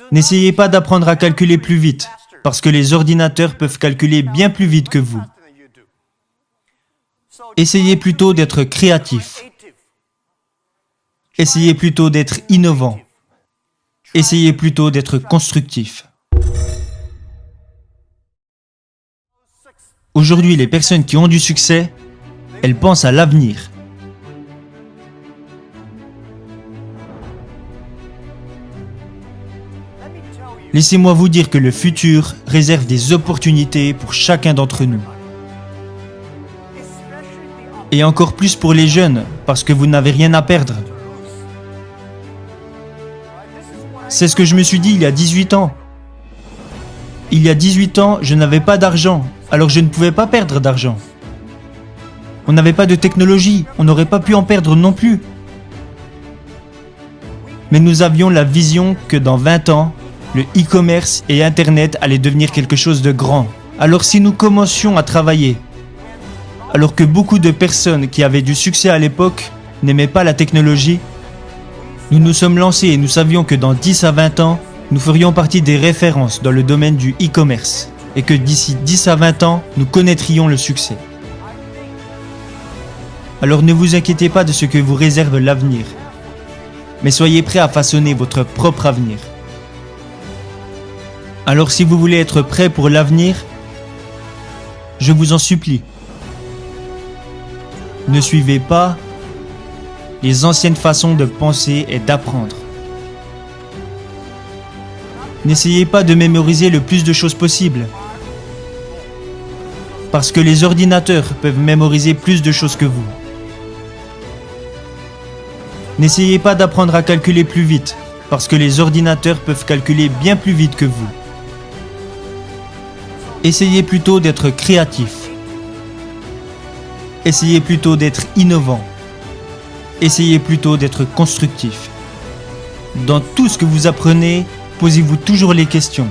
N'essayez pas d'apprendre à calculer plus vite, parce que les ordinateurs peuvent calculer bien plus vite que vous. Essayez plutôt d'être créatif. Essayez plutôt d'être innovant. Essayez plutôt d'être constructif. Aujourd'hui, les personnes qui ont du succès, elles pensent à l'avenir. Laissez-moi vous dire que le futur réserve des opportunités pour chacun d'entre nous. Et encore plus pour les jeunes, parce que vous n'avez rien à perdre. C'est ce que je me suis dit il y a 18 ans. Il y a 18 ans, je n'avais pas d'argent, alors je ne pouvais pas perdre d'argent. On n'avait pas de technologie, on n'aurait pas pu en perdre non plus. Mais nous avions la vision que dans 20 ans, le e-commerce et Internet allaient devenir quelque chose de grand. Alors si nous commencions à travailler, alors que beaucoup de personnes qui avaient du succès à l'époque n'aimaient pas la technologie, nous nous sommes lancés et nous savions que dans 10 à 20 ans, nous ferions partie des références dans le domaine du e-commerce et que d'ici 10 à 20 ans, nous connaîtrions le succès. Alors ne vous inquiétez pas de ce que vous réserve l'avenir, mais soyez prêts à façonner votre propre avenir. Alors si vous voulez être prêt pour l'avenir, je vous en supplie, ne suivez pas les anciennes façons de penser et d'apprendre. N'essayez pas de mémoriser le plus de choses possible, parce que les ordinateurs peuvent mémoriser plus de choses que vous. N'essayez pas d'apprendre à calculer plus vite, parce que les ordinateurs peuvent calculer bien plus vite que vous. Essayez plutôt d'être créatif. Essayez plutôt d'être innovant. Essayez plutôt d'être constructif. Dans tout ce que vous apprenez, posez-vous toujours les questions.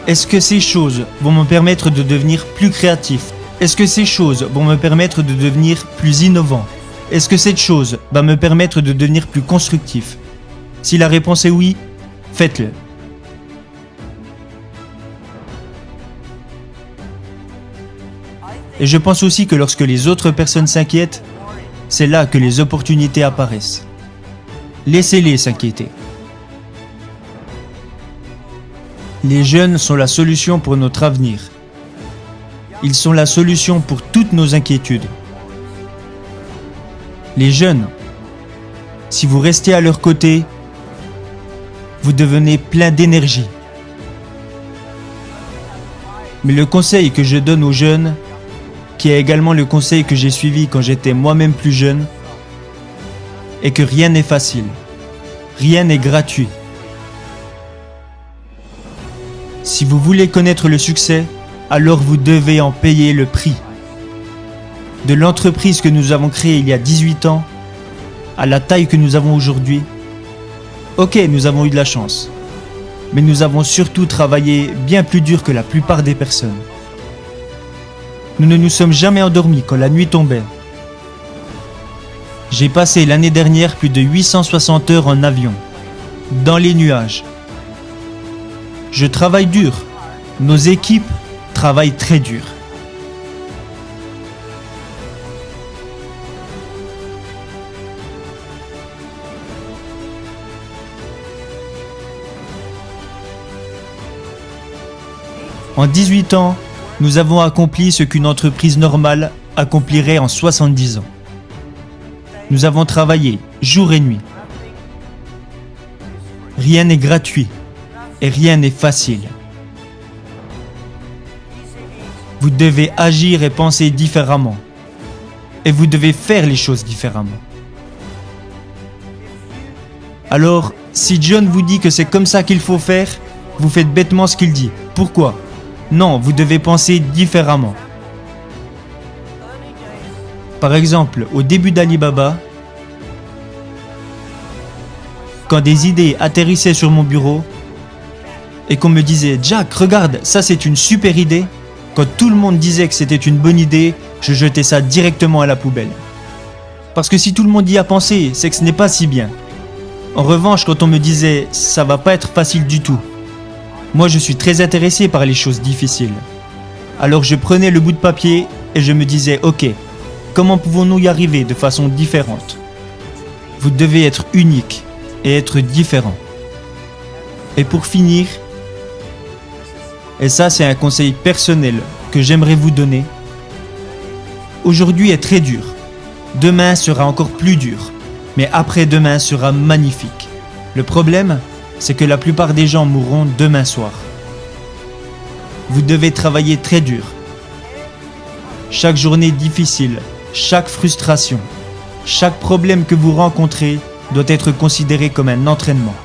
Est-ce que ces choses vont me permettre de devenir plus créatif? Est-ce que ces choses vont me permettre de devenir plus innovant? Est-ce que cette chose va me permettre de devenir plus constructif? Si la réponse est oui, faites-le. Et je pense aussi que lorsque les autres personnes s'inquiètent, c'est là que les opportunités apparaissent. Laissez-les s'inquiéter. Les jeunes sont la solution pour notre avenir. Ils sont la solution pour toutes nos inquiétudes. Les jeunes, si vous restez à leur côté, vous devenez plein d'énergie. Mais le conseil que je donne aux jeunes, qui est également le conseil que j'ai suivi quand j'étais moi-même plus jeune, est que rien n'est facile, rien n'est gratuit. Si vous voulez connaître le succès, alors vous devez en payer le prix. De l'entreprise que nous avons créée il y a 18 ans, à la taille que nous avons aujourd'hui, ok, nous avons eu de la chance, mais nous avons surtout travaillé bien plus dur que la plupart des personnes. Nous ne nous sommes jamais endormis quand la nuit tombait. J'ai passé l'année dernière plus de 860 heures en avion, dans les nuages. Je travaille dur. Nos équipes travaillent très dur. En 18 ans, nous avons accompli ce qu'une entreprise normale accomplirait en 70 ans. Nous avons travaillé jour et nuit. Rien n'est gratuit et rien n'est facile. Vous devez agir et penser différemment. Et vous devez faire les choses différemment. Alors, si John vous dit que c'est comme ça qu'il faut faire, vous faites bêtement ce qu'il dit. Pourquoi ? Non, vous devez penser différemment. Par exemple, au début d'Alibaba, quand des idées atterrissaient sur mon bureau et qu'on me disait « Jack, regarde, ça c'est une super idée », quand tout le monde disait que c'était une bonne idée, je jetais ça directement à la poubelle. Parce que si tout le monde y a pensé, c'est que ce n'est pas si bien. En revanche, quand on me disait « ça va pas être facile du tout », Moi, je suis très intéressé par les choses difficiles. Alors je prenais le bout de papier et je me disais, ok, comment pouvons-nous y arriver de façon différente? Vous devez être unique et être différent. Et pour finir, et ça c'est un conseil personnel que j'aimerais vous donner, aujourd'hui est très dur, demain sera encore plus dur, mais après-demain sera magnifique. Le problème, c'est que la plupart des gens mourront demain soir. Vous devez travailler très dur. Chaque journée difficile, chaque frustration, chaque problème que vous rencontrez doit être considéré comme un entraînement.